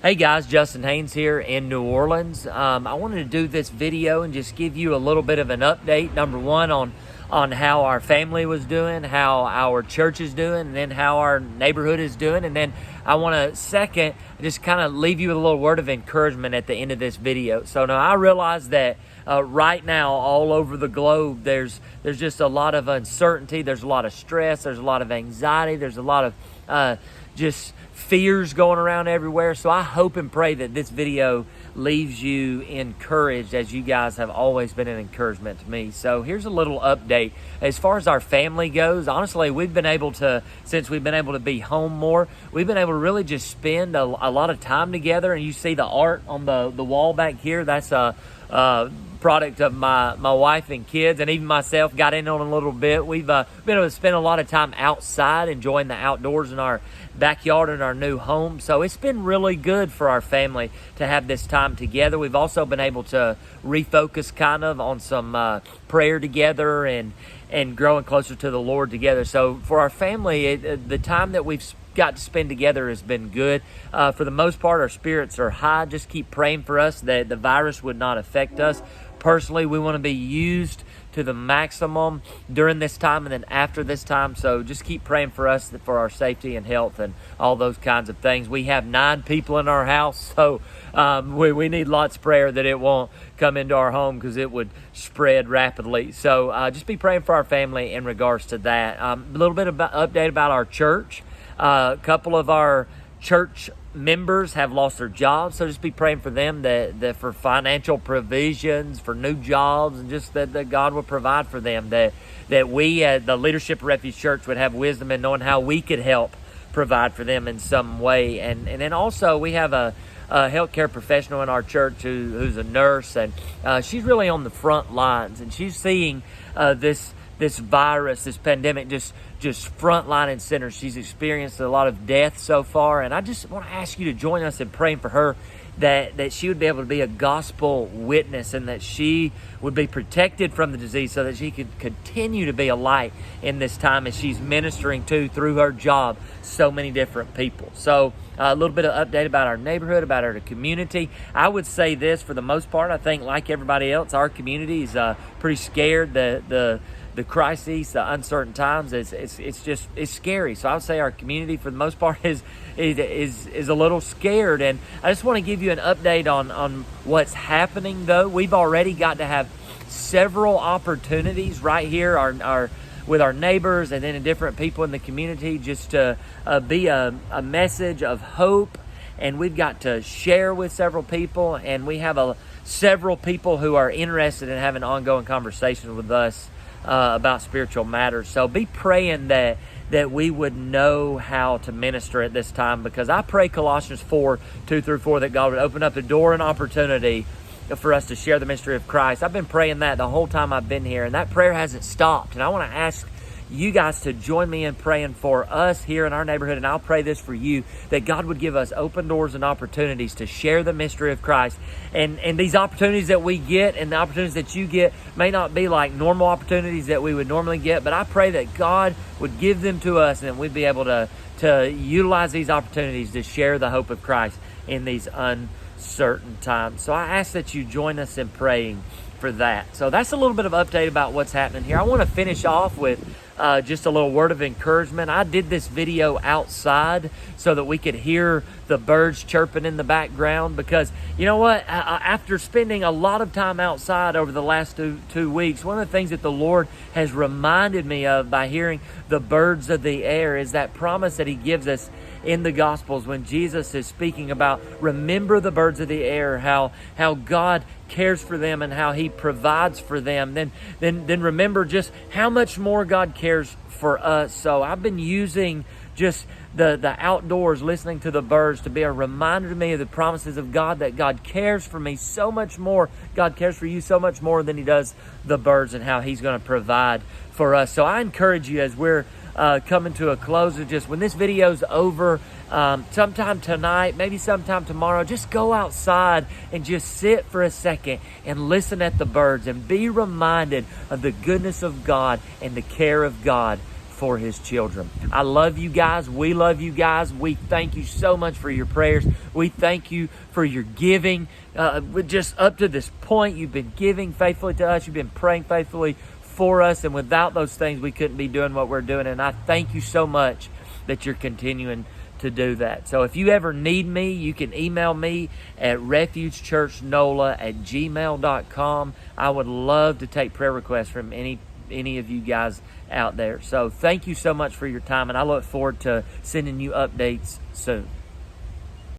Hey guys, Justin Haynes here in New Orleans. I wanted to do this video and just give you a little bit of an update. Number one, on how our family was doing, how our church is doing, and then how our neighborhood is doing. And then I want to second just kind of leave you with a little word of encouragement at the end of this video. So now I realize that right now all over the globe there's just a lot of uncertainty, there's a lot of stress, there's a lot of anxiety, there's a lot of just fears going around everywhere. So I hope and pray that this video leaves you encouraged, as you guys have always been an encouragement to me. So here's a little update. As far as our family goes, honestly, since we've been able to be home more, we've been able to really just spend a lot of time together. And you see the art on the wall back here, that's a product of my wife and kids, and even myself got in on a little bit. We've been able to spend a lot of time outside enjoying the outdoors in our backyard in our new home. So it's been really good for our family to have this time together. We've also been able to refocus kind of on some prayer together and growing closer to the Lord together. So for our family, the time that we've got to spend together has been good. For the most part, our spirits are high. Just keep praying for us that the virus would not affect us. Personally, we want to be used to the maximum during this time and then after this time. So just keep praying for us for our safety and health and all those kinds of things. We have 9 people in our house, so we need lots of prayer that it won't come into our home because it would spread rapidly. So just be praying for our family in regards to that. A little bit of update about our church. A couple of our church members have lost their jobs, so just be praying for them that for financial provisions, for new jobs, and just that God will provide for them, that we at the leadership of Refuge Church would have wisdom in knowing how we could help provide for them in some way. And then also we have a healthcare professional in our church who's a nurse, and she's really on the front lines, and she's seeing this virus, this pandemic, just front line and center. She's experienced a lot of death so far, and I just want to ask you to join us in praying for her, that she would be able to be a gospel witness, and that she would be protected from the disease so that she could continue to be a light in this time as she's ministering through her job so many different people. So a little bit of update about our neighborhood, about our community. I would say this, for the most part, I think like everybody else, our community is pretty scared. The crises, the uncertain times, it's scary. So I would say our community, for the most part, is a little scared. And I just want to give you an update on what's happening, though. We've already got to have several opportunities right here, with our neighbors and then different people in the community, just to be a message of hope. And we've got to share with several people, and we have several people who are interested in having ongoing conversations with us about spiritual matters. So be praying that we would know how to minister at this time, because I pray Colossians 4:2-4 that God would open up the door and opportunity for us to share the mystery of Christ. I've been praying that the whole time I've been here, and that prayer hasn't stopped. And I want to ask you guys to join me in praying for us here in our neighborhood, and I'll pray this for you, that God would give us open doors and opportunities to share the mystery of Christ. And these opportunities that we get and the opportunities that you get may not be like normal opportunities that we would normally get, but I pray that God would give them to us, and that we'd be able to utilize these opportunities to share the hope of Christ in these uncertain times. So I ask that you join us in praying for that. So that's a little bit of update about what's happening here. I want to finish off with just a little word of encouragement. I did this video outside so that we could hear the birds chirping in the background, because you know what, after spending a lot of time outside over the last two weeks, one of the things that the Lord has reminded me of by hearing the birds of the air is that promise that He gives us in the Gospels when Jesus is speaking about, remember the birds of the air, how God cares for them and how He provides for them. Then remember just how much more God cares for us. So I've been using just the outdoors, listening to the birds, to be a reminder to me of the promises of God, that God cares for me so much more. God cares for you so much more than He does the birds, and how He's going to provide for us. So I encourage you, as we're coming to a close, of just when this video's over, sometime tonight, maybe sometime tomorrow, just go outside and just sit for a second and listen at the birds, and be reminded of the goodness of God and the care of God for his children. I love you guys. We love you guys. We thank you so much for your prayers. We thank you for your giving. Just up to this point, you've been giving faithfully to us. You've been praying faithfully for us. And without those things, we couldn't be doing what we're doing. And I thank you so much that you're continuing to do that. So if you ever need me, you can email me at refugechurchnola@gmail.com. I would love to take prayer requests from any of you guys out there. So thank you so much for your time, and I look forward to sending you updates soon.